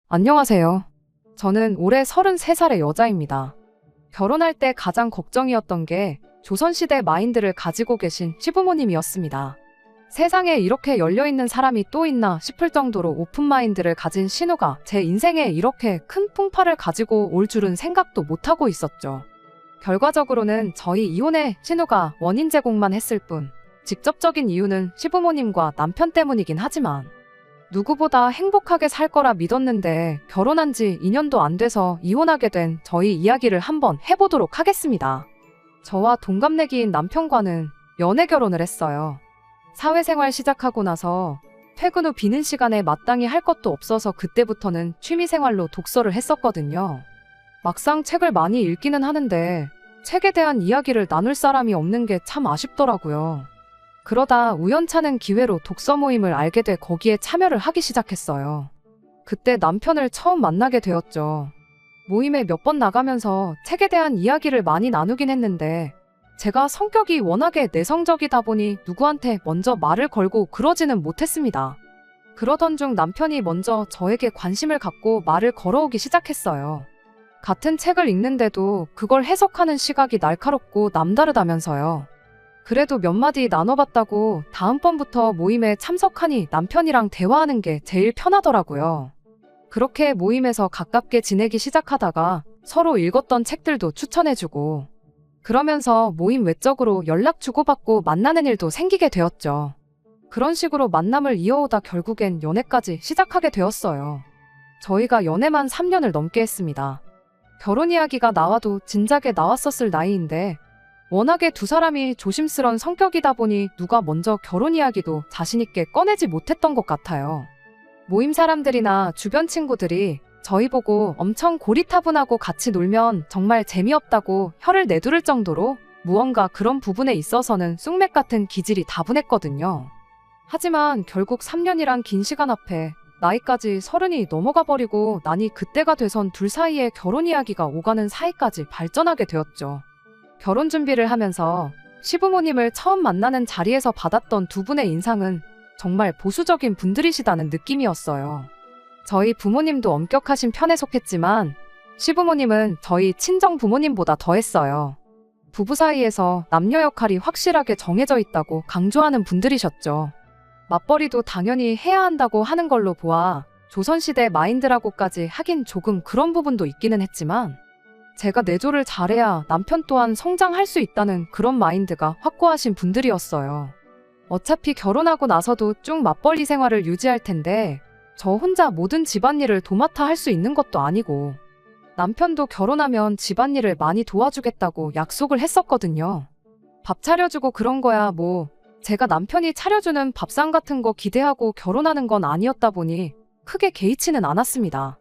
안녕하세요. 저는 올해 33살의 여자입니다. 결혼할 때 가장 걱정이었던 게 조선시대 마인드를 가지고 계신 시부모님이었습니다. 세상에 이렇게 열려있는 사람이 또 있나 싶을 정도로 오픈 마인드를 가진 신우가 제 인생에 이렇게 큰 풍파를 가지고 올 줄은 생각도 못하고 있었죠. 결과적으로는 저희 이혼의 신우가 원인 제공만 했을 뿐, 직접적인 이유는 시부모님과 남편 때문이긴 하지만 누구보다 행복하게 살 거라 믿었는데 결혼한 지 2년도 안 돼서 이혼하게 된 저희 이야기를 한번 해보도록 하겠습니다. 저와 동갑내기인 남편과는 연애 결혼을 했어요. 사회생활 시작하고 나서 퇴근 후 비는 시간에 마땅히 할 것도 없어서 그때부터는 취미생활로 독서를 했었거든요. 막상 책을 많이 읽기는 하는데 책에 대한 이야기를 나눌 사람이 없는 게 참 아쉽더라고요. 그러다 우연찮은 기회로 독서 모임을 알게 돼 거기에 참여를 하기 시작했어요. 그때 남편을 처음 만나게 되었죠. 모임에 몇 번 나가면서 책에 대한 이야기를 많이 나누긴 했는데 제가 성격이 워낙에 내성적이다 보니 누구한테 먼저 말을 걸고 그러지는 못했습니다. 그러던 중 남편이 먼저 저에게 관심을 갖고 말을 걸어오기 시작했어요. 같은 책을 읽는데도 그걸 해석하는 시각이 날카롭고 남다르다면서요. 그래도 몇 마디 나눠봤다고 다음번부터 모임에 참석하니 남편이랑 대화하는 게 제일 편하더라고요. 그렇게 모임에서 가깝게 지내기 시작하다가 서로 읽었던 책들도 추천해주고 그러면서 모임 외적으로 연락 주고받고 만나는 일도 생기게 되었죠. 그런 식으로 만남을 이어오다 결국엔 연애까지 시작하게 되었어요. 저희가 연애만 3년을 넘게 했습니다. 결혼 이야기가 나와도 진작에 나왔었을 나이인데 워낙에 두 사람이 조심스런 성격이다 보니 누가 먼저 결혼 이야기도 자신있게 꺼내지 못했던 것 같아요. 모임 사람들이나 주변 친구들이 저희 보고 엄청 고리타분하고 같이 놀면 정말 재미없다고 혀를 내두를 정도로 무언가 그런 부분에 있어서는 쑥맥 같은 기질이 다분했거든요. 하지만 결국 3년이란 긴 시간 앞에 나이까지 30이 넘어가 버리고 나니 그때가 돼선 둘 사이에 결혼 이야기가 오가는 사이까지 발전하게 되었죠. 결혼 준비를 하면서 시부모님을 처음 만나는 자리에서 받았던 두 분의 인상은 정말 보수적인 분들이시다는 느낌이었어요. 저희 부모님도 엄격하신 편에 속했지만 시부모님은 저희 친정 부모님보다 더했어요. 부부 사이에서 남녀 역할이 확실하게 정해져 있다고 강조하는 분들이셨죠. 맞벌이도 당연히 해야 한다고 하는 걸로 보아 조선시대 마인드라고까지 하긴 조금 그런 부분도 있기는 했지만 제가 내조를 잘해야 남편 또한 성장할 수 있다는 그런 마인드가 확고하신 분들이었어요. 어차피 결혼하고 나서도 쭉 맞벌이 생활을 유지할 텐데 저 혼자 모든 집안일을 도맡아 할 수 있는 것도 아니고 남편도 결혼하면 집안일을 많이 도와주겠다고 약속을 했었거든요. 밥 차려주고 그런 거야 뭐 제가 남편이 차려주는 밥상 같은 거 기대하고 결혼하는 건 아니었다 보니 크게 개의치는 않았습니다.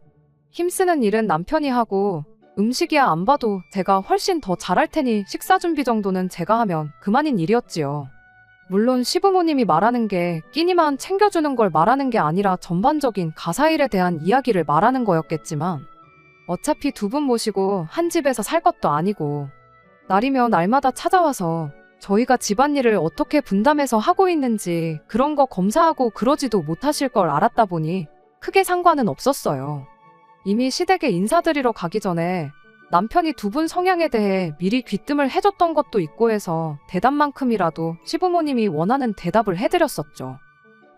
힘쓰는 일은 남편이 하고 음식이야 안 봐도 제가 훨씬 더 잘할 테니 식사 준비 정도는 제가 하면 그만인 일이었지요. 물론 시부모님이 말하는 게 끼니만 챙겨주는 걸 말하는 게 아니라 전반적인 가사일에 대한 이야기를 말하는 거였겠지만 어차피 두 분 모시고 한 집에서 살 것도 아니고 날이면 날마다 찾아와서 저희가 집안일을 어떻게 분담해서 하고 있는지 그런 거 검사하고 그러지도 못하실 걸 알았다 보니 크게 상관은 없었어요. 이미 시댁에 인사드리러 가기 전에 남편이 두 분 성향에 대해 미리 귀뜸을 해줬던 것도 있고 해서 대답만큼이라도 시부모님이 원하는 대답을 해드렸었죠.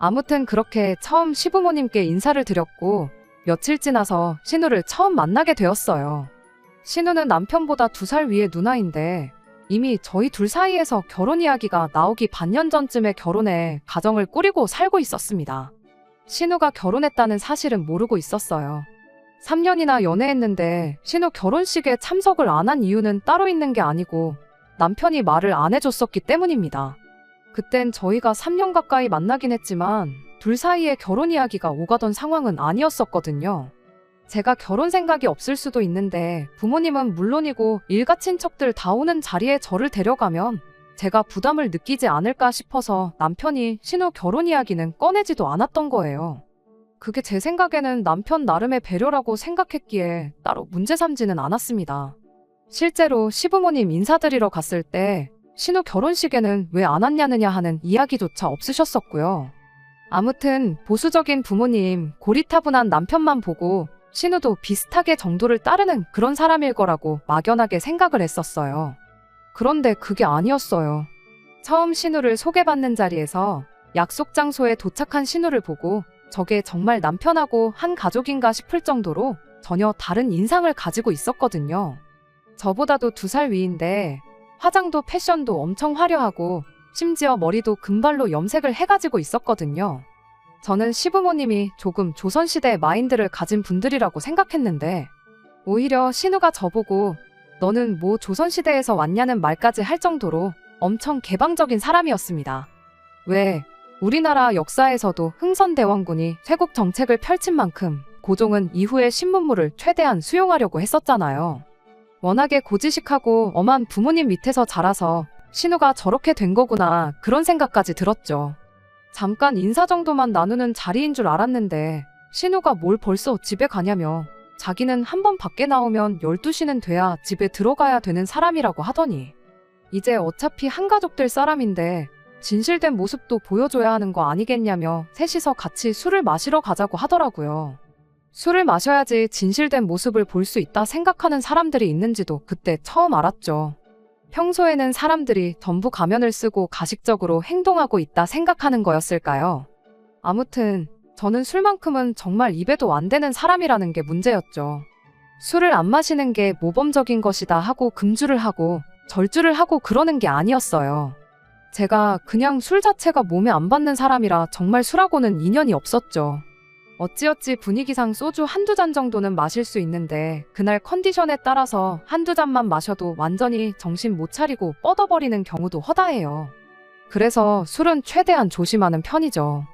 아무튼 그렇게 처음 시부모님께 인사를 드렸고 며칠 지나서 신우를 처음 만나게 되었어요. 신우는 남편보다 2살 위의 누나인데 이미 저희 둘 사이에서 결혼 이야기가 나오기 반년 전쯤에 결혼해 가정을 꾸리고 살고 있었습니다. 신우가 결혼했다는 사실은 모르고 있었어요. 3년이나 연애했는데 신우 결혼식에 참석을 안 한 이유는 따로 있는 게 아니고 남편이 말을 안 해줬었기 때문입니다. 그땐 저희가 3년 가까이 만나긴 했지만 둘 사이에 결혼 이야기가 오가던 상황은 아니었었거든요. 제가 결혼 생각이 없을 수도 있는데 부모님은 물론이고 일가 친척들 다 오는 자리에 저를 데려가면 제가 부담을 느끼지 않을까 싶어서 남편이 신우 결혼 이야기는 꺼내지도 않았던 거예요. 그게 제 생각에는 남편 나름의 배려라고 생각했기에 따로 문제 삼지는 않았습니다. 실제로 시부모님 인사드리러 갔을 때 신우 결혼식에는 왜 안 왔냐느냐 하는 이야기조차 없으셨었고요. 아무튼 보수적인 부모님, 고리타분한 남편만 보고 신우도 비슷하게 정도를 따르는 그런 사람일 거라고 막연하게 생각을 했었어요. 그런데 그게 아니었어요. 처음 신우를 소개받는 자리에서 약속 장소에 도착한 신우를 보고 저게 정말 남편하고 한 가족인가 싶을 정도로 전혀 다른 인상을 가지고 있었거든요. 저보다도 2살 위인데 화장도 패션도 엄청 화려하고 심지어 머리도 금발로 염색을 해가지고 있었거든요. 저는 시부모님이 조금 조선시대 마인드를 가진 분들이라고 생각했는데 오히려 신우가 저보고 너는 뭐 조선시대에서 왔냐는 말까지 할 정도로 엄청 개방적인 사람이었습니다. 왜? 우리나라 역사에서도 흥선대원군이 쇄국 정책을 펼친 만큼 고종은 이후에 신문물을 최대한 수용하려고 했었잖아요. 워낙에 고지식하고 엄한 부모님 밑에서 자라서 신우가 저렇게 된 거구나 그런 생각까지 들었죠. 잠깐 인사 정도만 나누는 자리인 줄 알았는데 신우가 뭘 벌써 집에 가냐며 자기는 한번 밖에 나오면 12시는 돼야 집에 들어가야 되는 사람이라고 하더니 이제 어차피 한가족들 사람인데 진실된 모습도 보여줘야 하는 거 아니겠냐며 셋이서 같이 술을 마시러 가자고 하더라고요. 술을 마셔야지 진실된 모습을 볼 수 있다 생각하는 사람들이 있는지도 그때 처음 알았죠. 평소에는 사람들이 전부 가면을 쓰고 가식적으로 행동하고 있다 생각하는 거였을까요? 아무튼 저는 술만큼은 정말 입에도 안 대는 사람이라는 게 문제였죠. 술을 안 마시는 게 모범적인 것이다 하고 금주를 하고 절주를 하고 그러는 게 아니었어요. 제가 그냥 술 자체가 몸에 안 받는 사람이라 정말 술하고는 인연이 없었죠. 어찌어찌 분위기상 소주 한두 잔 정도는 마실 수 있는데 그날 컨디션에 따라서 한두 잔만 마셔도 완전히 정신 못 차리고 뻗어버리는 경우도 허다해요. 그래서 술은 최대한 조심하는 편이죠.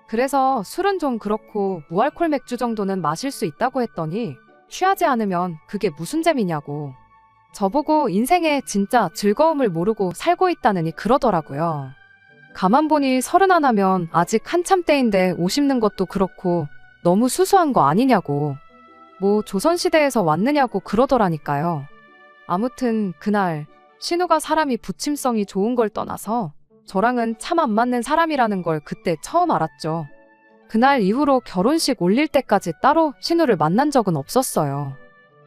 그래서 술은 좀 그렇고 무알콜 맥주 정도는 마실 수 있다고 했더니 취하지 않으면 그게 무슨 재미냐고. 저보고 인생에 진짜 즐거움을 모르고 살고 있다느니 그러더라고요. 가만 보니 31하면 아직 한참 때인데 옷 입는 것도 그렇고 너무 수수한 거 아니냐고. 뭐 조선시대에서 왔느냐고 그러더라니까요. 아무튼 그날 신우가 사람이 부침성이 좋은 걸 떠나서 저랑은 참 안 맞는 사람이라는 걸 그때 처음 알았죠. 그날 이후로 결혼식 올릴 때까지 따로 신우를 만난 적은 없었어요.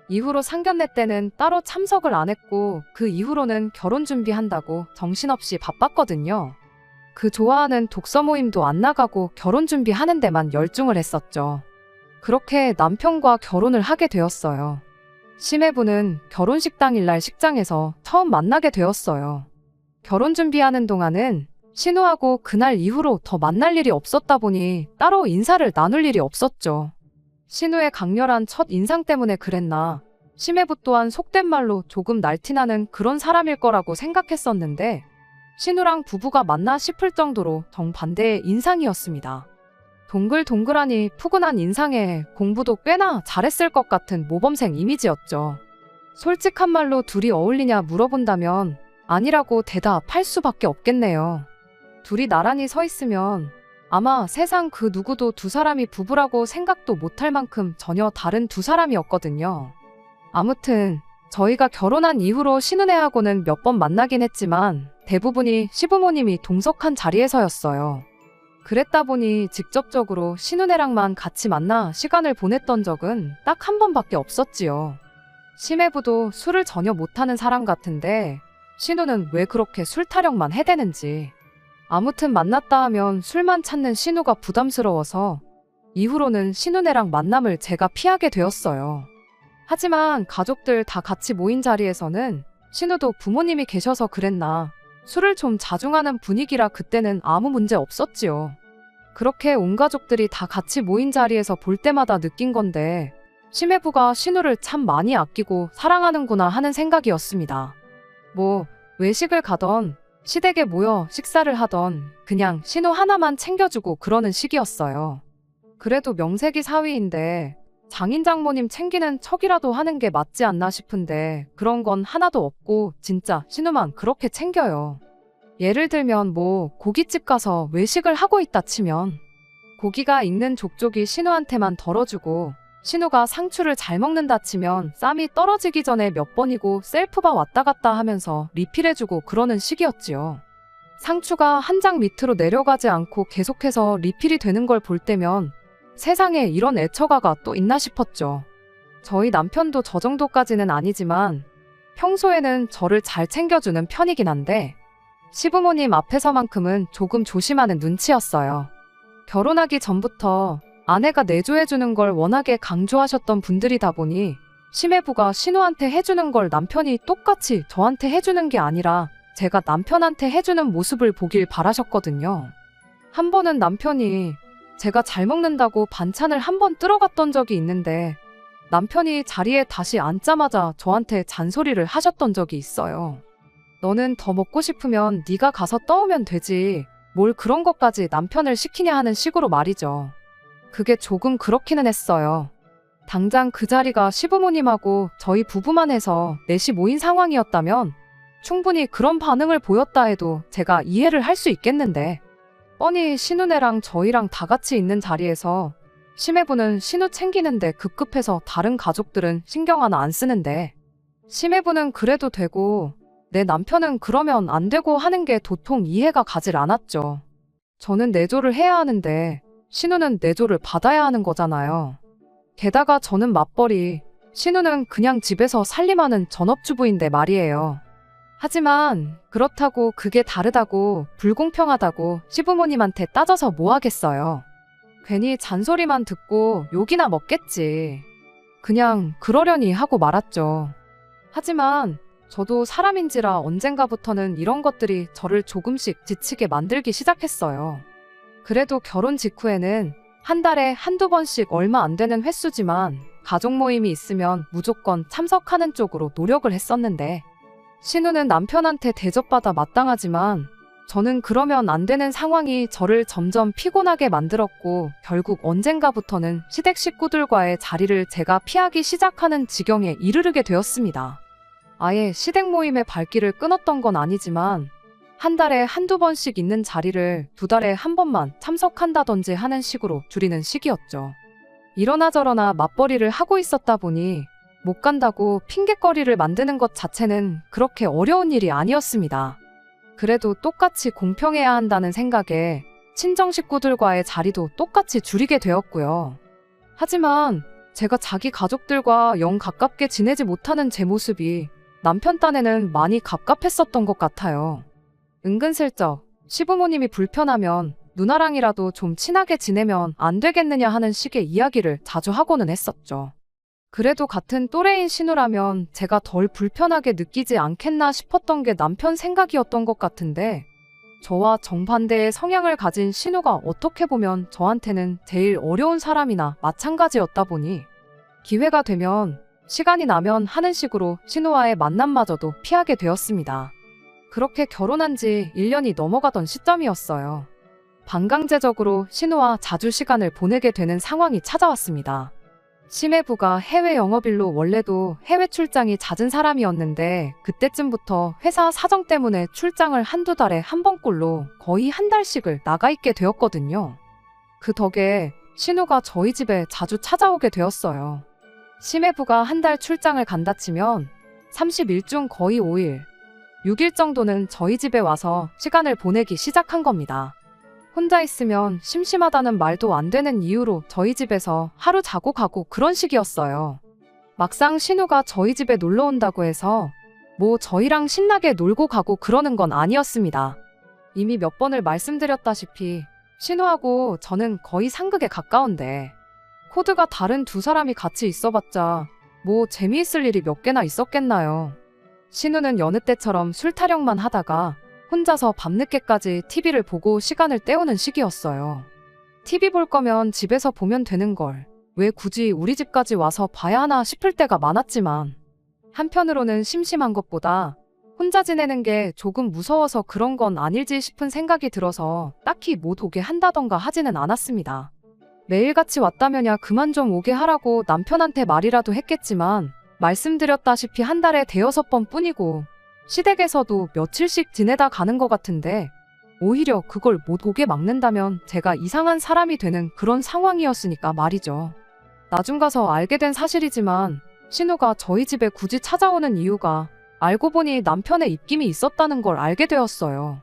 이후로 상견례 때는 따로 참석을 안 했고 그 이후로는 결혼 준비한다고 정신없이 바빴거든요. 그 좋아하는 독서 모임도 안 나가고 결혼 준비하는 데만 열중을 했었죠. 그렇게 남편과 결혼을 하게 되었어요. 심해부는 결혼식 당일날 식장에서 처음 만나게 되었어요. 결혼 준비하는 동안은 신우하고 그날 이후로 더 만날 일이 없었다 보니 따로 인사를 나눌 일이 없었죠. 신우의 강렬한 첫 인상 때문에 그랬나 심해부 또한 속된 말로 조금 날티나는 그런 사람일 거라고 생각했었는데 신우랑 부부가 맞나 싶을 정도로 정반대의 인상이었습니다. 동글동글하니 푸근한 인상에 공부도 꽤나 잘했을 것 같은 모범생 이미지였죠. 솔직한 말로 둘이 어울리냐 물어본다면 아니라고 대답할 수밖에 없겠네요. 둘이 나란히 서 있으면 아마 세상 그 누구도 두 사람이 부부라고 생각도 못할 만큼 전혀 다른 두 사람이었거든요. 아무튼 저희가 결혼한 이후로 신은혜하고는 몇 번 만나긴 했지만 대부분이 시부모님이 동석한 자리에서였어요. 그랬다 보니 직접적으로 신은혜랑만 같이 만나 시간을 보냈던 적은 딱 한 번밖에 없었지요. 심해부도 술을 전혀 못하는 사람 같은데 신우는 왜 그렇게 술 타령만 해대는지. 아무튼 만났다 하면 술만 찾는 신우가 부담스러워서 이후로는 신은혜랑 만남을 제가 피하게 되었어요. 하지만 가족들 다 같이 모인 자리에서는 신우도 부모님이 계셔서 그랬나 술을 좀 자중하는 분위기라 그때는 아무 문제 없었지요. 그렇게 온 가족들이 다 같이 모인 자리에서 볼 때마다 느낀 건데 심해부가 신우를 참 많이 아끼고 사랑하는구나 하는 생각이었습니다. 뭐 외식을 가던 시댁에 모여 식사를 하던 그냥 신우 하나만 챙겨주고 그러는 식이었어요. 그래도 명색이 사위인데 장인 장모님 챙기는 척이라도 하는 게 맞지 않나 싶은데 그런 건 하나도 없고 진짜 신우만 그렇게 챙겨요. 예를 들면 뭐 고깃집 가서 외식을 하고 있다 치면 고기가 익는 족족이 신우한테만 덜어주고 신우가 상추를 잘 먹는다 치면 쌈이 떨어지기 전에 몇 번이고 셀프바 왔다 갔다 하면서 리필해주고 그러는 식이었지요. 상추가 한 장 밑으로 내려가지 않고 계속해서 리필이 되는 걸 볼 때면 세상에 이런 애처가가 또 있나 싶었죠. 저희 남편도 저 정도까지는 아니지만 평소에는 저를 잘 챙겨주는 편이긴 한데 시부모님 앞에서만큼은 조금 조심하는 눈치였어요. 결혼하기 전부터 아내가 내조해주는 걸 워낙에 강조하셨던 분들이다 보니 시매부가 신우한테 해주는 걸 남편이 똑같이 저한테 해주는 게 아니라 제가 남편한테 해주는 모습을 보길 바라셨거든요. 한 번은 남편이 제가 잘 먹는다고 반찬을 한 번 쓸어갔던 적이 있는데 남편이 자리에 다시 앉자마자 저한테 잔소리를 하셨던 적이 있어요. 너는 더 먹고 싶으면 네가 가서 떠오면 되지. 뭘 그런 것까지 남편을 시키냐 하는 식으로 말이죠. 그게 조금 그렇기는 했어요. 당장 그 자리가 시부모님하고 저희 부부만 해서 넷이 모인 상황이었다면 충분히 그런 반응을 보였다 해도 제가 이해를 할 수 있겠는데 뻔히 신우네랑 저희랑 다 같이 있는 자리에서 시매부는 신우 챙기는데 급급해서 다른 가족들은 신경 하나 안 쓰는데 시매부는 그래도 되고 내 남편은 그러면 안 되고 하는 게 도통 이해가 가질 않았죠. 저는 내조를 해야 하는데 신우는 내조를 받아야 하는 거잖아요. 게다가 저는 맞벌이, 신우는 그냥 집에서 살림하는 전업주부인데 말이에요. 하지만 그렇다고 그게 다르다고 불공평하다고 시부모님한테 따져서 뭐 하겠어요. 괜히 잔소리만 듣고 욕이나 먹겠지. 그냥 그러려니 하고 말았죠. 하지만 저도 사람인지라 언젠가부터는 이런 것들이 저를 조금씩 지치게 만들기 시작했어요. 그래도 결혼 직후에는 한 달에 한두 번씩 얼마 안 되는 횟수지만 가족 모임이 있으면 무조건 참석하는 쪽으로 노력을 했었는데 신우는 남편한테 대접받아 마땅하지만 저는 그러면 안 되는 상황이 저를 점점 피곤하게 만들었고 결국 언젠가부터는 시댁 식구들과의 자리를 제가 피하기 시작하는 지경에 이르르게 되었습니다. 아예 시댁 모임의 발길을 끊었던 건 아니지만 한 달에 한두 번씩 있는 자리를 두 달에 한 번만 참석한다든지 하는 식으로 줄이는 시기였죠. 이러나 저러나 맞벌이를 하고 있었다 보니 못 간다고 핑곗거리를 만드는 것 자체는 그렇게 어려운 일이 아니었습니다. 그래도 똑같이 공평해야 한다는 생각에 친정 식구들과의 자리도 똑같이 줄이게 되었고요. 하지만 제가 자기 가족들과 영 가깝게 지내지 못하는 제 모습이 남편 딴에는 많이 갑갑했었던 것 같아요. 은근슬쩍 시부모님이 불편하면 누나랑이라도 좀 친하게 지내면 안 되겠느냐 하는 식의 이야기를 자주 하고는 했었죠. 그래도 같은 또래인 신우라면 제가 덜 불편하게 느끼지 않겠나 싶었던 게 남편 생각이었던 것 같은데 저와 정반대의 성향을 가진 신우가 어떻게 보면 저한테는 제일 어려운 사람이나 마찬가지였다 보니 기회가 되면 시간이 나면 하는 식으로 신우와의 만남마저도 피하게 되었습니다. 그렇게 결혼한 지 1년이 넘어가던 시점이었어요. 반강제적으로 신우와 자주 시간을 보내게 되는 상황이 찾아왔습니다. 시매부가 해외 영업일로 원래도 해외 출장이 잦은 사람이었는데 그때쯤부터 회사 사정 때문에 출장을 한두 달에 한 번꼴로 거의 한 달씩을 나가 있게 되었거든요. 그 덕에 신우가 저희 집에 자주 찾아오게 되었어요. 시매부가 한 달 출장을 간다 치면 30일 중 거의 5일, 6일 정도는 저희 집에 와서 시간을 보내기 시작한 겁니다. 혼자 있으면 심심하다는 말도 안 되는 이유로 저희 집에서 하루 자고 가고 그런 식이었어요. 막상 신우가 저희 집에 놀러 온다고 해서 뭐 저희랑 신나게 놀고 가고 그러는 건 아니었습니다. 이미 몇 번을 말씀드렸다시피 신우하고 저는 거의 상극에 가까운데 코드가 다른 두 사람이 같이 있어봤자 뭐 재미있을 일이 몇 개나 있었겠나요. 신우는 여느 때처럼 술 타령만 하다가 혼자서 밤늦게까지 TV를 보고 시간을 때우는 시기였어요. TV 볼 거면 집에서 보면 되는 걸 왜 굳이 우리 집까지 와서 봐야 하나 싶을 때가 많았지만 한편으로는 심심한 것보다 혼자 지내는 게 조금 무서워서 그런 건 아닐지 싶은 생각이 들어서 딱히 못 오게 한다던가 하지는 않았습니다. 매일같이 왔다면야 그만 좀 오게 하라고 남편한테 말이라도 했겠지만 말씀드렸다시피 한 달에 5-6번 뿐이고 시댁에서도 며칠씩 지내다 가는 것 같은데 오히려 그걸 못 오게 막는다면 제가 이상한 사람이 되는 그런 상황이었으니까 말이죠. 나중 가서 알게 된 사실이지만 신우가 저희 집에 굳이 찾아오는 이유가 알고 보니 남편의 입김이 있었다는 걸 알게 되었어요.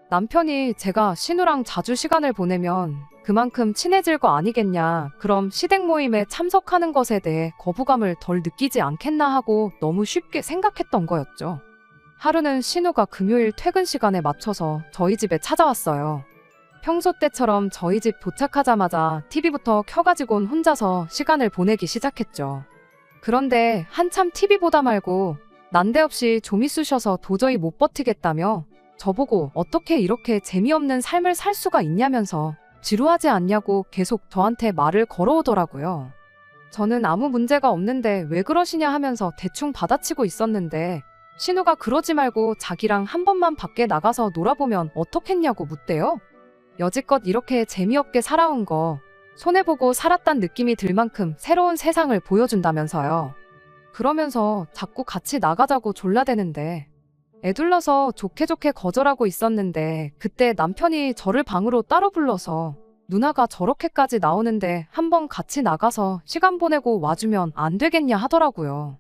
남편이 제가 신우랑 자주 시간을 보내면 그만큼 친해질 거 아니겠냐. 그럼 시댁 모임에 참석하는 것에 대해 거부감을 덜 느끼지 않겠나 하고 너무 쉽게 생각했던 거였죠. 하루는 신우가 금요일 퇴근 시간에 맞춰서 저희 집에 찾아왔어요. 평소 때처럼 저희 집 도착하자마자 TV부터 켜가지고는 혼자서 시간을 보내기 시작했죠. 그런데 한참 TV 보다 말고 난데없이 좀이 쑤셔서 도저히 못 버티겠다며 저보고 어떻게 이렇게 재미없는 삶을 살 수가 있냐면서 지루하지 않냐고 계속 저한테 말을 걸어오더라고요. 저는 아무 문제가 없는데 왜 그러시냐 하면서 대충 받아치고 있었는데 신우가 그러지 말고 자기랑 한 번만 밖에 나가서 놀아보면 어떻겠냐고 묻대요. 여지껏 이렇게 재미없게 살아온 거 손해보고 살았단 느낌이 들 만큼 새로운 세상을 보여준다면서요. 그러면서 자꾸 같이 나가자고 졸라대는데 애둘러서 좋게 거절하고 있었는데 그때 남편이 저를 방으로 따로 불러서 누나가 저렇게까지 나오는데 한번 같이 나가서 시간 보내고 와주면 안 되겠냐 하더라고요.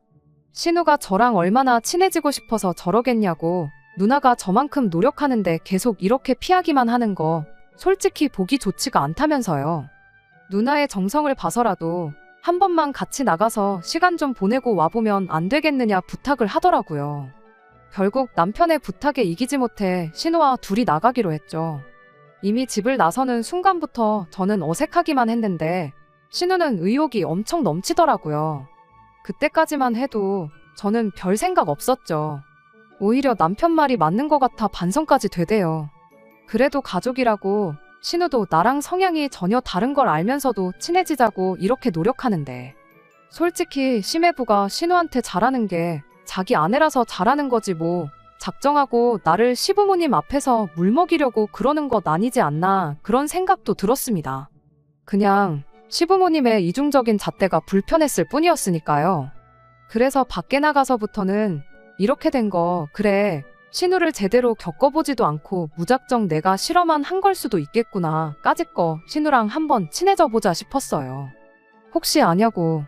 신우가 저랑 얼마나 친해지고 싶어서 저러겠냐고 누나가 저만큼 노력하는데 계속 이렇게 피하기만 하는 거 솔직히 보기 좋지가 않다면서요. 누나의 정성을 봐서라도 한 번만 같이 나가서 시간 좀 보내고 와보면 안 되겠느냐 부탁을 하더라고요. 결국 남편의 부탁에 이기지 못해 신우와 둘이 나가기로 했죠. 이미 집을 나서는 순간부터 저는 어색하기만 했는데 신우는 의욕이 엄청 넘치더라고요. 그때까지만 해도 저는 별 생각 없었죠. 오히려 남편 말이 맞는 것 같아 반성까지 되대요. 그래도 가족이라고 신우도 나랑 성향이 전혀 다른 걸 알면서도 친해지자고 이렇게 노력하는데 솔직히 심해부가 신우한테 잘하는 게 자기 아내라서 잘하는 거지 뭐 작정하고 나를 시부모님 앞에서 물먹이려고 그러는 것 아니지 않나 그런 생각도 들었습니다. 그냥 시부모님의 이중적인 잣대가 불편했을 뿐이었으니까요. 그래서 밖에 나가서부터는 이렇게 된 거 그래 신우를 제대로 겪어보지도 않고 무작정 내가 실험만 한 걸 수도 있겠구나 까짓거 신우랑 한번 친해져 보자 싶었어요. 혹시 아냐고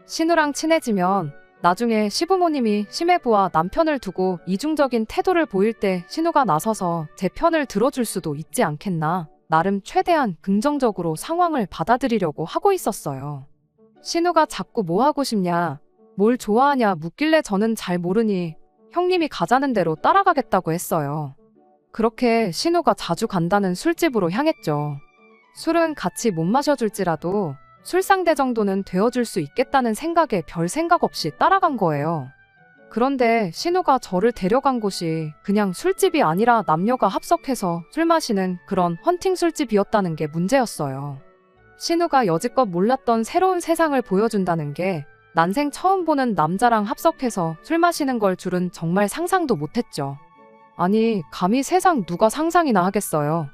신우랑 친해지면 나중에 시부모님이 심해부와 남편을 두고 이중적인 태도를 보일 때 신우가 나서서 제 편을 들어줄 수도 있지 않겠나 나름 최대한 긍정적으로 상황을 받아들이려고 하고 있었어요. 신우가 자꾸 뭐 하고 싶냐 뭘 좋아하냐 묻길래 저는 잘 모르니 형님이 가자는 대로 따라가겠다고 했어요. 그렇게 신우가 자주 간다는 술집으로 향했죠. 술은 같이 못 마셔줄지라도 술상대 정도는 되어줄 수 있겠다는 생각에 별 생각 없이 따라간 거예요. 그런데 신우가 저를 데려간 곳이 그냥 술집이 아니라 남녀가 합석해서 술 마시는 그런 헌팅 술집이었다는 게 문제였어요. 신우가 여지껏 몰랐던 새로운 세상을 보여준다는 게 난생 처음 보는 남자랑 합석해서 술 마시는 걸 줄은 정말 상상도 못했죠. 아니, 감히 세상 누가 상상이나 하겠어요.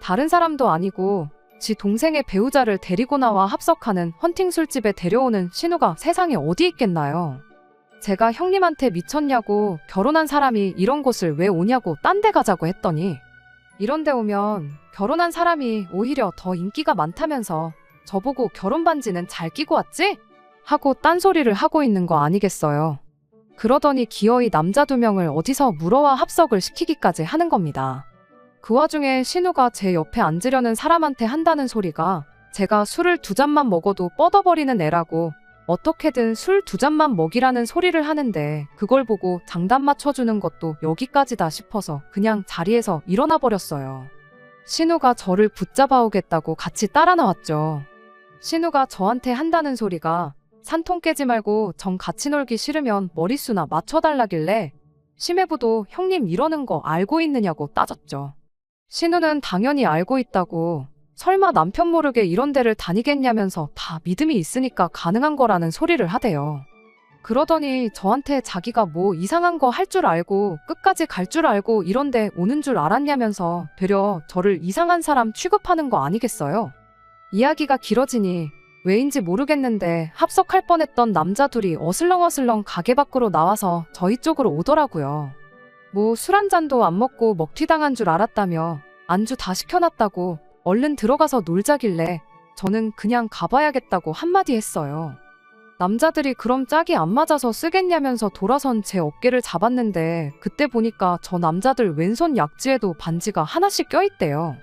다른 사람도 아니고 지 동생의 배우자를 데리고 나와 합석하는 헌팅 술집에 데려오는 신우가 세상에 어디 있겠나요? 제가 형님한테 미쳤냐고 결혼한 사람이 이런 곳을 왜 오냐고 딴 데 가자고 했더니 이런 데 오면 결혼한 사람이 오히려 더 인기가 많다면서 저보고 결혼 반지는 잘 끼고 왔지? 하고 딴소리를 하고 있는 거 아니겠어요. 그러더니 기어이 남자 2명을 어디서 물어와 합석을 시키기까지 하는 겁니다. 그 와중에 신우가 제 옆에 앉으려는 사람한테 한다는 소리가 제가 술을 2잔만 먹어도 뻗어버리는 애라고 어떻게든 술 2잔만 먹이라는 소리를 하는데 그걸 보고 장단 맞춰주는 것도 여기까지다 싶어서 그냥 자리에서 일어나 버렸어요. 신우가 저를 붙잡아 오겠다고 같이 따라 나왔죠. 신우가 저한테 한다는 소리가 산통 깨지 말고 정 같이 놀기 싫으면 머릿수나 맞춰달라길래 심해부도 형님 이러는 거 알고 있느냐고 따졌죠. 신우는 당연히 알고 있다고 설마 남편 모르게 이런 데를 다니겠냐면서 다 믿음이 있으니까 가능한 거라는 소리를 하대요. 그러더니 저한테 자기가 뭐 이상한 거 할 줄 알고 끝까지 갈 줄 알고 이런 데 오는 줄 알았냐면서 되려 저를 이상한 사람 취급하는 거 아니겠어요? 이야기가 길어지니 왜인지 모르겠는데 합석할 뻔했던 남자 둘이 어슬렁어슬렁 가게 밖으로 나와서 저희 쪽으로 오더라고요. 뭐 술 한 잔도 안 먹고 먹튀당한 줄 알았다며 안주 다 시켜놨다고 얼른 들어가서 놀자길래 저는 그냥 가봐야겠다고 한마디 했어요. 남자들이 그럼 짝이 안 맞아서 쓰겠냐면서 돌아선 제 어깨를 잡았는데 그때 보니까 저 남자들 왼손 약지에도 반지가 하나씩 껴있대요.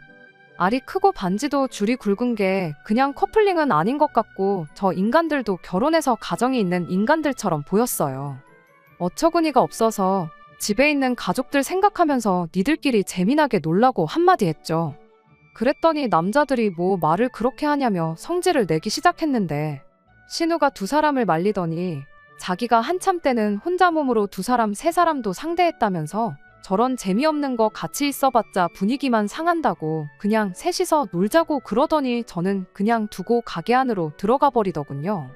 알이 크고 반지도 줄이 굵은 게 그냥 커플링은 아닌 것 같고 저 인간들도 결혼해서 가정이 있는 인간들처럼 보였어요. 어처구니가 없어서 집에 있는 가족들 생각하면서 니들끼리 재미나게 놀라고 한마디 했죠. 그랬더니 남자들이 뭐 말을 그렇게 하냐며 성질을 내기 시작했는데 신우가 두 사람을 말리더니 자기가 한참 때는 혼자 몸으로 두 사람 세 사람도 상대했다면서 저런 재미없는 거 같이 있어봤자 분위기만 상한다고 그냥 셋이서 놀자고 그러더니 저는 그냥 두고 가게 안으로 들어가 버리더군요.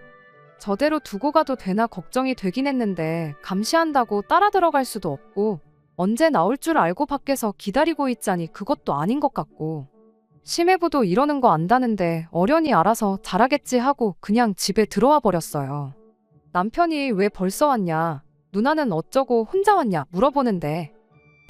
저대로 두고 가도 되나 걱정이 되긴 했는데 감시한다고 따라 들어갈 수도 없고 언제 나올 줄 알고 밖에서 기다리고 있자니 그것도 아닌 것 같고 심해부도 이러는 거 안다는데 어련히 알아서 잘하겠지 하고 그냥 집에 들어와 버렸어요. 남편이 왜 벌써 왔냐, 누나는 어쩌고 혼자 왔냐 물어보는데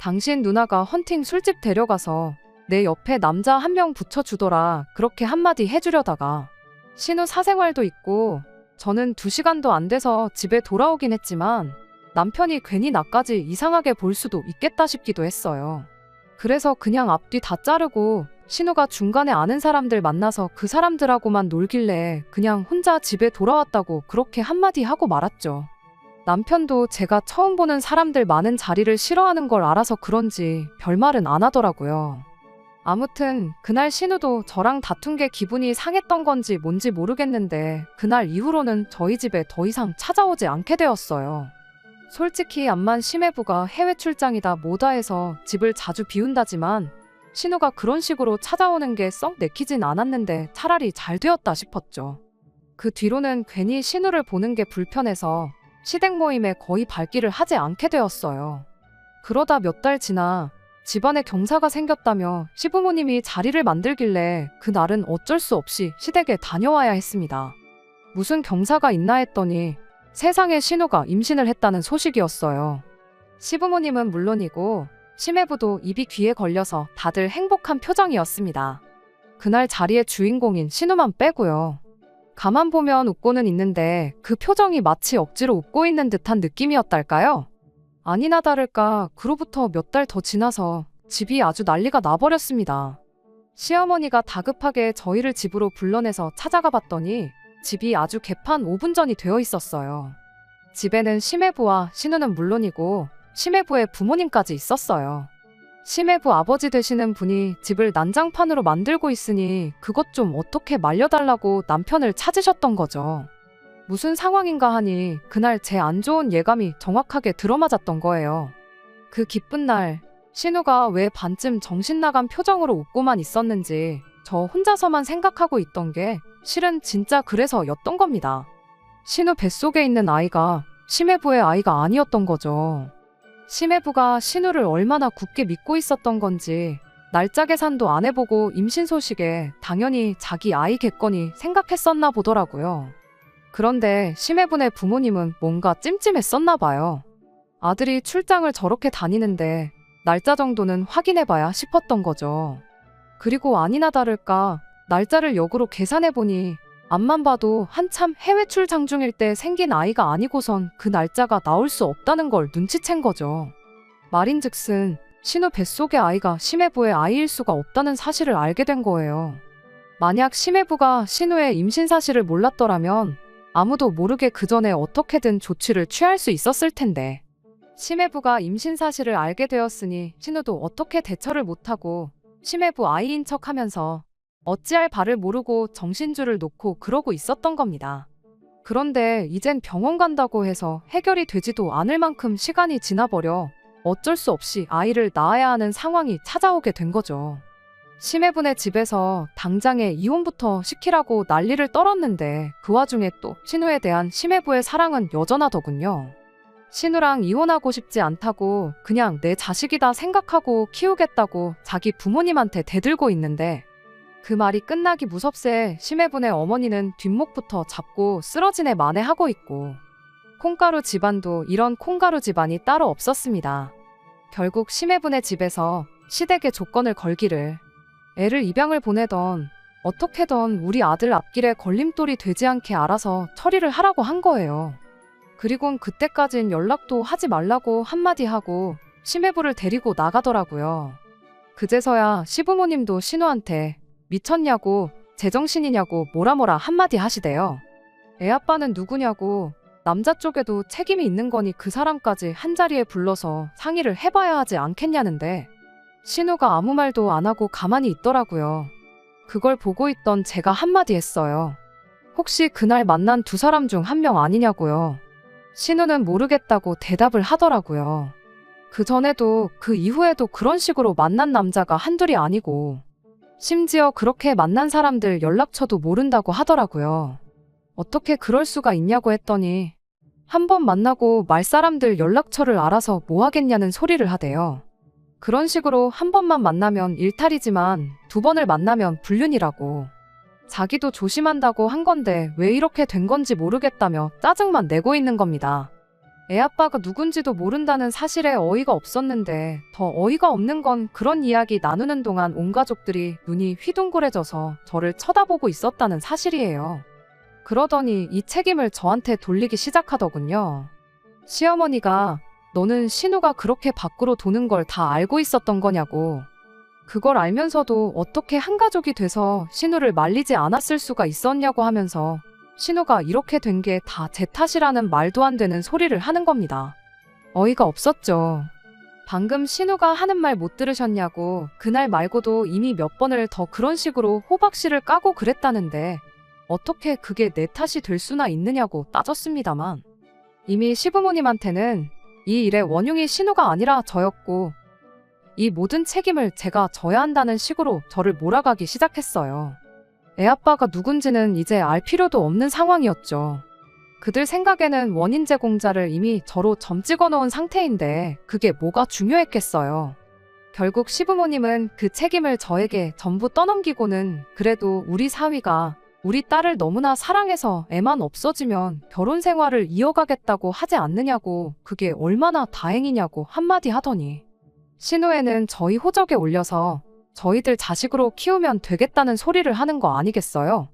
당신 누나가 헌팅 술집 데려가서 내 옆에 남자 한 명 붙여주더라 그렇게 한마디 해주려다가 신우 사생활도 있고 저는 2시간도 안 돼서 집에 돌아오긴 했지만 남편이 괜히 나까지 이상하게 볼 수도 있겠다 싶기도 했어요. 그래서 그냥 앞뒤 다 자르고 신우가 중간에 아는 사람들 만나서 그 사람들하고만 놀길래 그냥 혼자 집에 돌아왔다고 그렇게 한마디 하고 말았죠. 남편도 제가 처음 보는 사람들 많은 자리를 싫어하는 걸 알아서 그런지 별말은 안 하더라고요. 아무튼 그날 신우도 저랑 다툰 게 기분이 상했던 건지 뭔지 모르겠는데 그날 이후로는 저희 집에 더 이상 찾아오지 않게 되었어요. 솔직히 암만 심해부가 해외 출장이다 뭐다 해서 집을 자주 비운다지만 신우가 그런 식으로 찾아오는 게 썩 내키진 않았는데 차라리 잘 되었다 싶었죠. 그 뒤로는 괜히 신우를 보는 게 불편해서 시댁 모임에 거의 발길을 하지 않게 되었어요. 그러다 몇 달 지나 집안에 경사가 생겼다며 시부모님이 자리를 만들길래 그날은 어쩔 수 없이 시댁에 다녀와야 했습니다. 무슨 경사가 있나 했더니 세상에 신우가 임신을 했다는 소식이었어요. 시부모님은 물론이고 심해부도 입이 귀에 걸려서 다들 행복한 표정이었습니다. 그날 자리의 주인공인 신우만 빼고요. 가만 보면 웃고는 있는데 그 표정이 마치 억지로 웃고 있는 듯한 느낌이었달까요? 아니나 다를까 그로부터 몇 달 더 지나서 집이 아주 난리가 나버렸습니다. 시어머니가 다급하게 저희를 집으로 불러내서 찾아가 봤더니 집이 아주 개판 5분 전이 되어 있었어요. 집에는 심해부와 신우는 물론이고 심해부의 부모님까지 있었어요. 심해부 아버지 되시는 분이 집을 난장판으로 만들고 있으니 그것 좀 어떻게 말려달라고 남편을 찾으셨던 거죠. 무슨 상황인가 하니 그날 제 안 좋은 예감이 정확하게 들어맞았던 거예요. 그 기쁜 날 신우가 왜 반쯤 정신 나간 표정으로 웃고만 있었는지 저 혼자서만 생각하고 있던 게 실은 진짜 그래서였던 겁니다. 신우 뱃속에 있는 아이가 심해부의 아이가 아니었던 거죠. 심해부가 신우를 얼마나 굳게 믿고 있었던 건지 날짜 계산도 안 해보고 임신 소식에 당연히 자기 아이겠거니 생각했었나 보더라고요. 그런데 심해부네 부모님은 뭔가 찜찜했었나 봐요. 아들이 출장을 저렇게 다니는데 날짜 정도는 확인해봐야 싶었던 거죠. 그리고 아니나 다를까 날짜를 역으로 계산해보니 앞만 봐도 한참 해외 출장 중일 때 생긴 아이가 아니고선 그 날짜가 나올 수 없다는 걸 눈치챈 거죠. 말인즉슨 신우 뱃속의 아이가 심해부의 아이일 수가 없다는 사실을 알게 된 거예요. 만약 심해부가 신우의 임신 사실을 몰랐더라면 아무도 모르게 그 전에 어떻게든 조치를 취할 수 있었을 텐데 심해부가 임신 사실을 알게 되었으니 신우도 어떻게 대처를 못하고 심해부 아이인 척하면서 어찌할 바를 모르고 정신줄을 놓고 그러고 있었던 겁니다. 그런데 이젠 병원 간다고 해서 해결이 되지도 않을 만큼 시간이 지나버려 어쩔 수 없이 아이를 낳아야 하는 상황이 찾아오게 된 거죠. 심해분의 집에서 당장에 이혼부터 시키라고 난리를 떨었는데 그 와중에 또 신우에 대한 심해부의 사랑은 여전하더군요. 신우랑 이혼하고 싶지 않다고 그냥 내 자식이다 생각하고 키우겠다고 자기 부모님한테 대들고 있는데 그 말이 끝나기 무섭세 심해분의 어머니는 뒷목부터 잡고 쓰러지네 만회하고 있고 콩가루 집안도 이런 콩가루 집안이 따로 없었습니다. 결국 심해분의 집에서 시댁에 조건을 걸기를 애를 입양을 보내던 어떻게든 우리 아들 앞길에 걸림돌이 되지 않게 알아서 처리를 하라고 한 거예요. 그리곤 그때까진 연락도 하지 말라고 한마디 하고 심해부를 데리고 나가더라고요. 그제서야 시부모님도 신우한테 미쳤냐고 제정신이냐고 뭐라 한마디 하시대요. 애 아빠는 누구냐고, 남자 쪽에도 책임이 있는 거니 그 사람까지 한자리에 불러서 상의를 해봐야 하지 않겠냐는데 신우가 아무 말도 안 하고 가만히 있더라고요. 그걸 보고 있던 제가 한마디 했어요. 혹시 그날 만난 두 사람 중 한 명 아니냐고요. 신우는 모르겠다고 대답을 하더라고요. 그 전에도 그 이후에도 그런 식으로 만난 남자가 한둘이 아니고 심지어 그렇게 만난 사람들 연락처도 모른다고 하더라고요. 어떻게 그럴 수가 있냐고 했더니 한 번 만나고 말 사람들 연락처를 알아서 뭐 하겠냐는 소리를 하대요. 그런 식으로 한 번만 만나면 일탈이지만 두 번을 만나면 불륜이라고. 자기도 조심한다고 한 건데 왜 이렇게 된 건지 모르겠다며 짜증만 내고 있는 겁니다. 애 아빠가 누군지도 모른다는 사실에 어이가 없었는데 더 어이가 없는 건 그런 이야기 나누는 동안 온 가족들이 눈이 휘둥그레져서 저를 쳐다보고 있었다는 사실이에요. 그러더니 이 책임을 저한테 돌리기 시작하더군요. 시어머니가 너는 신우가 그렇게 밖으로 도는 걸 다 알고 있었던 거냐고. 그걸 알면서도 어떻게 한 가족이 돼서 신우를 말리지 않았을 수가 있었냐고 하면서 신우가 이렇게 된 게 다 제 탓이라는 말도 안 되는 소리를 하는 겁니다. 어이가 없었죠. 방금 신우가 하는 말 못 들으셨냐고. 그날 말고도 이미 몇 번을 더 그런 식으로 호박씨를 까고 그랬다는데 어떻게 그게 내 탓이 될 수나 있느냐고 따졌습니다만 이미 시부모님한테는 이 일의 원흉이 신우가 아니라 저였고 이 모든 책임을 제가 져야 한다는 식으로 저를 몰아가기 시작했어요. 애 아빠가 누군지는 이제 알 필요도 없는 상황이었죠. 그들 생각에는 원인 제공자를 이미 저로 점 찍어 놓은 상태인데 그게 뭐가 중요했겠어요. 결국 시부모님은 그 책임을 저에게 전부 떠넘기고는 그래도 우리 사위가 우리 딸을 너무나 사랑해서 애만 없어지면 결혼 생활을 이어가겠다고 하지 않느냐고, 그게 얼마나 다행이냐고 한마디 하더니 신우애는 저희 호적에 올려서 저희들 자식으로 키우면 되겠다는 소리를 하는 거 아니겠어요?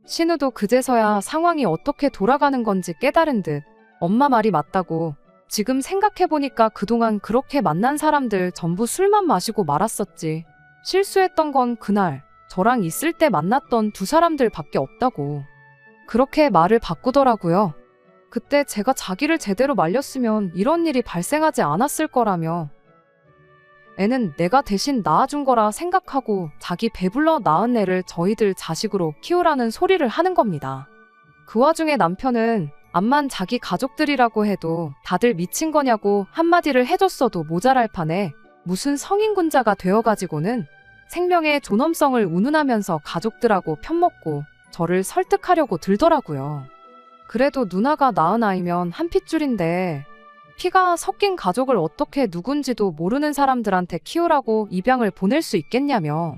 신우도 그제서야 상황이 어떻게 돌아가는 건지 깨달은 듯 엄마 말이 맞다고, 지금 생각해보니까 그동안 그렇게 만난 사람들 전부 술만 마시고 말았었지. 실수했던 건 그날 저랑 있을 때 만났던 두 사람들 밖에 없다고. 그렇게 말을 바꾸더라고요. 그때 제가 자기를 제대로 말렸으면 이런 일이 발생하지 않았을 거라며 애는 내가 대신 낳아준 거라 생각하고 자기 배불러 낳은 애를 저희들 자식으로 키우라는 소리를 하는 겁니다. 그 와중에 남편은 암만 자기 가족들이라고 해도 다들 미친 거냐고 한마디를 해줬어도 모자랄 판에 무슨 성인군자가 되어가지고는 생명의 존엄성을 운운하면서 가족들하고 편먹고 저를 설득하려고 들더라고요. 그래도 누나가 낳은 아이면 한 핏줄인데 피가 섞인 가족을 어떻게 누군지도 모르는 사람들한테 키우라고 입양을 보낼 수 있겠냐며.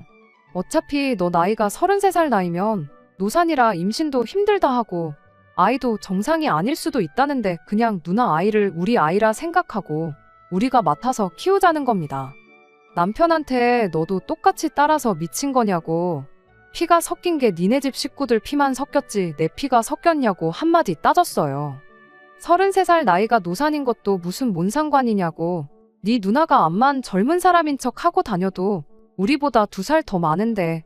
어차피 너 나이가 33살 나이면 노산이라 임신도 힘들다 하고 아이도 정상이 아닐 수도 있다는데 그냥 누나 아이를 우리 아이라 생각하고 우리가 맡아서 키우자는 겁니다. 남편한테 너도 똑같이 따라서 미친 거냐고, 피가 섞인 게 니네 집 식구들 피만 섞였지 내 피가 섞였냐고 한마디 따졌어요. 33살 나이가 노산인 것도 무슨 뭔 상관이냐고, 네 누나가 암만 젊은 사람인 척 하고 다녀도 우리보다 2살 더 많은데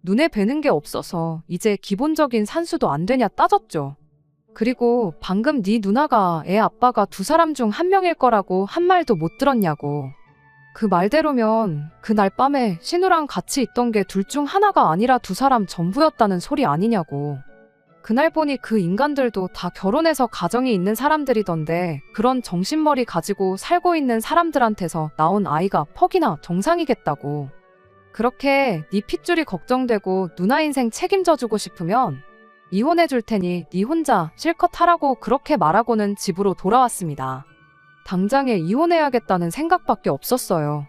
눈에 뵈는 게 없어서 이제 기본적인 산수도 안 되냐 따졌죠. 그리고 방금 네 누나가 애 아빠가 2사람 중 1명일 거라고 한 말도 못 들었냐고. 그 말대로면 그날 밤에 신우랑 같이 있던 게 둘 중 하나가 아니라 2사람 전부였다는 소리 아니냐고. 그날 보니 그 인간들도 다 결혼해서 가정이 있는 사람들이던데 그런 정신머리 가지고 살고 있는 사람들한테서 나온 아이가 퍽이나 정상이겠다고. 그렇게 네 핏줄이 걱정되고 누나 인생 책임져주고 싶으면 이혼해 줄 테니 네 혼자 실컷 하라고 그렇게 말하고는 집으로 돌아왔습니다. 당장에 이혼해야겠다는 생각밖에 없었어요.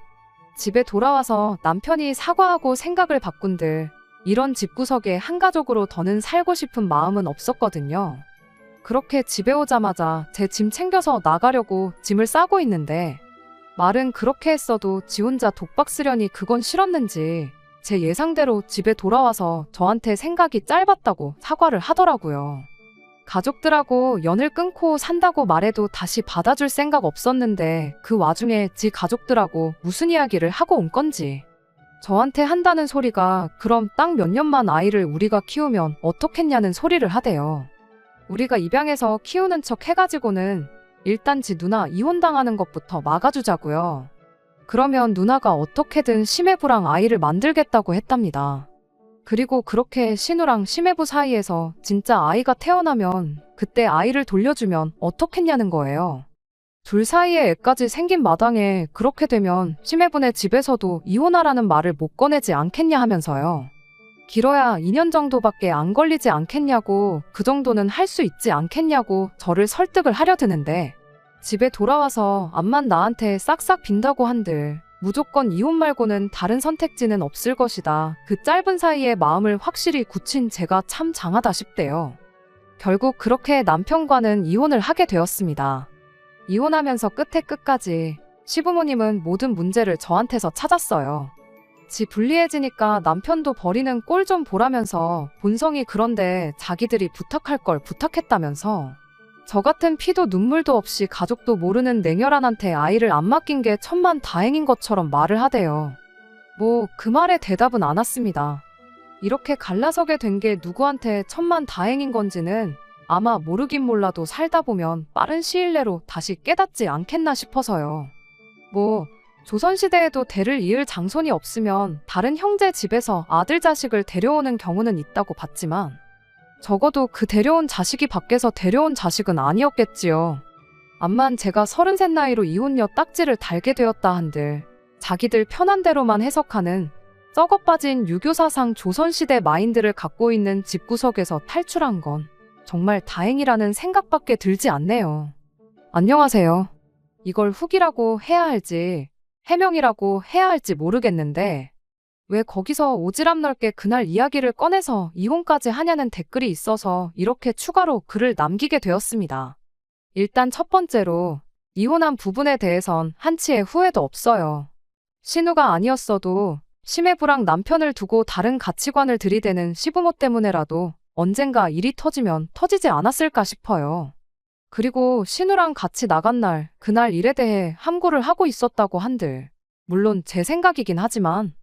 집에 돌아와서 남편이 사과하고 생각을 바꾼들 이런 집구석에 한 가족으로 더는 살고 싶은 마음은 없었거든요. 그렇게 집에 오자마자 제 짐 챙겨서 나가려고 짐을 싸고 있는데 말은 그렇게 했어도 지 혼자 독박 쓰려니 그건 싫었는지 제 예상대로 집에 돌아와서 저한테 생각이 짧았다고 사과를 하더라고요. 가족들하고 연을 끊고 산다고 말해도 다시 받아줄 생각 없었는데 그 와중에 지 가족들하고 무슨 이야기를 하고 온 건지 저한테 한다는 소리가 그럼 딱 몇 년만 아이를 우리가 키우면 어떻겠냐는 소리를 하대요. 우리가 입양해서 키우는 척 해가지고는 일단 지 누나 이혼당하는 것부터 막아주자고요. 그러면 누나가 어떻게든 심해부랑 아이를 만들겠다고 했답니다. 그리고 그렇게 신우랑 심해부 사이에서 진짜 아이가 태어나면 그때 아이를 돌려주면 어떻겠냐는 거예요. 둘 사이에 애까지 생긴 마당에 그렇게 되면 심해분의 집에서도 이혼하라는 말을 못 꺼내지 않겠냐 하면서요. 길어야 2년 정도밖에 안 걸리지 않겠냐고, 그 정도는 할 수 있지 않겠냐고 저를 설득을 하려 드는데, 집에 돌아와서 암만 나한테 싹싹 빈다고 한들 무조건 이혼 말고는 다른 선택지는 없을 것이다. 그 짧은 사이에 마음을 확실히 굳힌 제가 참 장하다 싶대요. 결국 그렇게 남편과는 이혼을 하게 되었습니다. 이혼하면서 끝에 끝까지 시부모님은 모든 문제를 저한테서 찾았어요. 지 불리해지니까 남편도 버리는 꼴 좀 보라면서, 본성이 그런데 자기들이 부탁할 걸 부탁했다면서, 저 같은 피도 눈물도 없이 가족도 모르는 냉혈한한테 아이를 안 맡긴 게 천만 다행인 것처럼 말을 하대요. 뭐 그 말에 대답은 안 왔습니다. 이렇게 갈라서게 된 게 누구한테 천만 다행인 건지는 아마 모르긴 몰라도 살다 보면 빠른 시일 내로 다시 깨닫지 않겠나 싶어서요. 뭐 조선시대에도 대를 이을 장손이 없으면 다른 형제 집에서 아들 자식을 데려오는 경우는 있다고 봤지만, 적어도 그 데려온 자식이 밖에서 데려온 자식은 아니었겠지요. 암만 제가 33 나이로 이혼녀 딱지를 달게 되었다 한들 자기들 편한 대로만 해석하는 썩어 빠진 유교사상 조선시대 마인드를 갖고 있는 집구석에서 탈출한 건 정말 다행이라는 생각밖에 들지 않네요. 안녕하세요. 이걸 후기라고 해야 할지 해명이라고 해야 할지 모르겠는데, 왜 거기서 오지랖 넓게 그날 이야기를 꺼내서 이혼까지 하냐는 댓글이 있어서 이렇게 추가로 글을 남기게 되었습니다. 일단 첫 번째로, 이혼한 부분에 대해선 한치의 후회도 없어요. 신우가 아니었어도 심해부랑 남편을 두고 다른 가치관을 들이대는 시부모 때문에라도 언젠가 일이 터지면 터지지 않았을까 싶어요. 그리고 신우랑 같이 나간 날, 그날 일에 대해 함구를 하고 있었다고 한들, 물론 제 생각이긴 하지만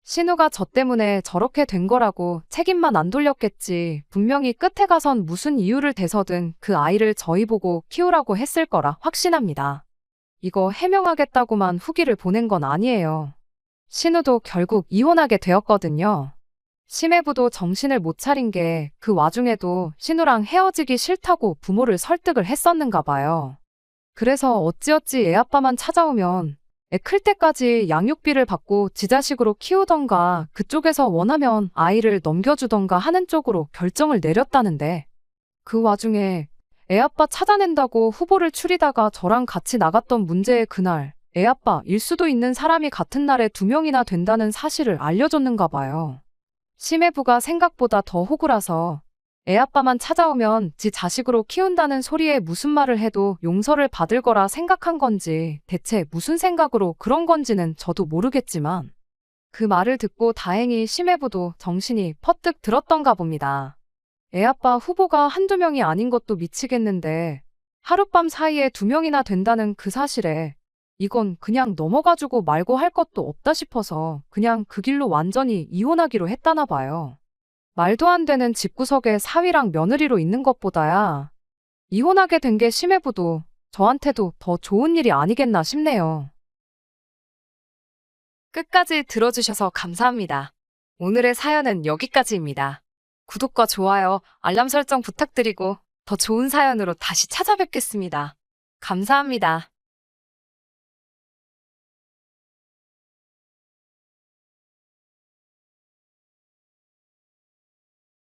신우가 저 때문에 저렇게 된 거라고 책임만 안 돌렸겠지, 분명히 끝에 가선 무슨 이유를 대서든 그 아이를 저희 보고 키우라고 했을 거라 확신합니다. 이거 해명하겠다고만 후기를 보낸 건 아니에요. 신우도 결국 이혼하게 되었거든요. 심해부도 정신을 못 차린 게 그 와중에도 신우랑 헤어지기 싫다고 부모를 설득을 했었는가 봐요. 그래서 어찌어찌 애아빠만 찾아오면 애 클 때까지 양육비를 받고 지 자식으로 키우던가 그쪽에서 원하면 아이를 넘겨주던가 하는 쪽으로 결정을 내렸다는데, 그 와중에 애아빠 찾아낸다고 후보를 추리다가 저랑 같이 나갔던 문제의 그날 애아빠일 수도 있는 사람이 같은 날에 2명이나 된다는 사실을 알려줬는가 봐요. 심해부가 생각보다 더 호구라서 애아빠만 찾아오면 지 자식으로 키운다는 소리에 무슨 말을 해도 용서를 받을 거라 생각한 건지 대체 무슨 생각으로 그런 건지는 저도 모르겠지만, 그 말을 듣고 다행히 심해부도 정신이 퍼뜩 들었던가 봅니다. 애아빠 후보가 한두 명이 아닌 것도 미치겠는데 하룻밤 사이에 2명이나 된다는 그 사실에 이건 그냥 넘어가주고 말고 할 것도 없다 싶어서 그냥 그 길로 완전히 이혼하기로 했다나 봐요. 말도 안 되는 집구석에 사위랑 며느리로 있는 것보다야 이혼하게 된 게 심해부도 저한테도 더 좋은 일이 아니겠나 싶네요. 끝까지 들어주셔서 감사합니다. 오늘의 사연은 여기까지입니다. 구독과 좋아요, 알람 설정 부탁드리고 더 좋은 사연으로 다시 찾아뵙겠습니다. 감사합니다.